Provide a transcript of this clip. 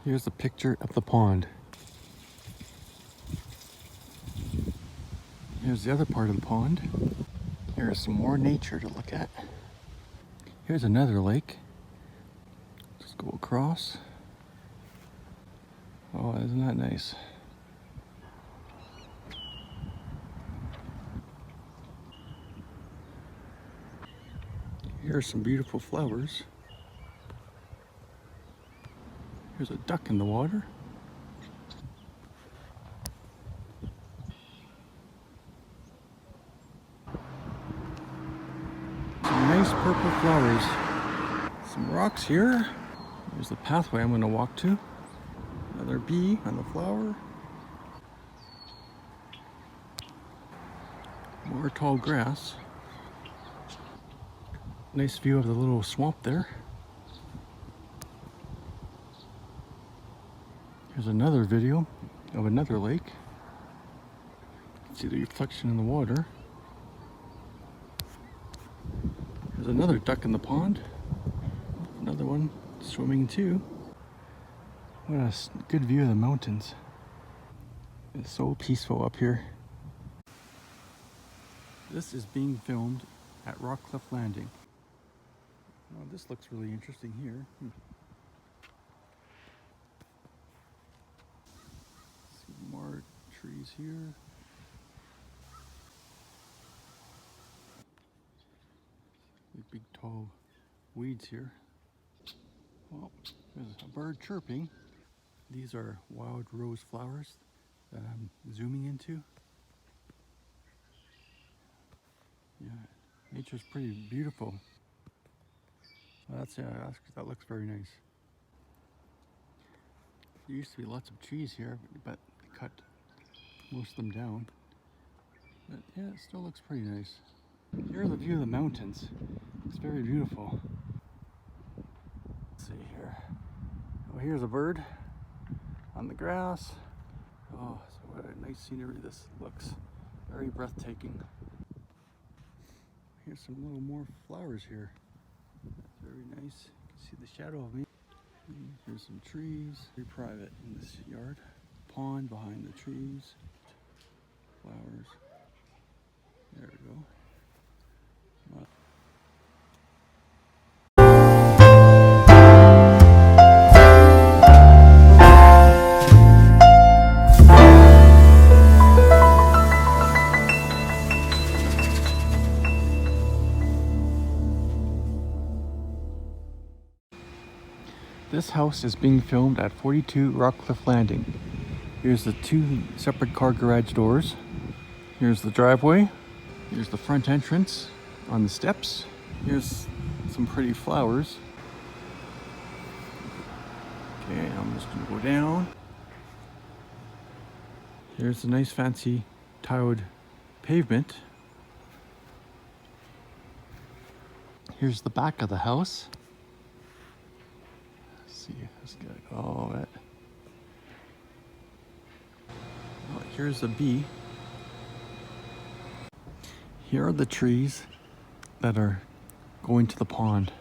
Here's a picture of the pond. Here's the other part of the pond. Here's some more nature to look at. Here's another lake. Just go across. Oh, isn't that nice? Here's some beautiful flowers. Here's a duck in the water. Some nice purple flowers. Some rocks here. There's the pathway I'm going to walk to. Another bee on the flower. More tall grass. Nice view of the little swamp there. Here's another video of another lake. You can see the reflection in the water. There's another duck in the pond. Another one swimming too. What a good view of the mountains. It's so peaceful up here. This is being filmed at Rockcliffe Landing. Oh, this looks really interesting here. Some more trees here. Big tall weeds here. Well, there's a bird chirping. These are wild rose flowers that I'm zooming into. Yeah, nature's pretty beautiful. Well, that looks very nice. There used to be lots of trees here, but they cut most of them down. But yeah, it still looks pretty nice. Here's the view of the mountains. It's very beautiful. Let's see here. Oh, here's a bird on the grass. Oh, so what a nice scenery this looks. Very breathtaking. Here's some little more flowers here. That's very nice. You can see the shadow of me. Here's some trees. Very private in this yard. Pond behind the trees. Flowers. There we go. Well, this house is being filmed at 42 Rockcliffe Landing. Here's the two separate car garage doors. Here's the driveway. Here's the front entrance on the steps. Here's some pretty flowers. Okay, I'm just gonna go down. Here's a nice fancy tiled pavement. Here's the back of the house. Let's see, let's get all that. Oh, here's a bee. Here are the trees that are going to the pond.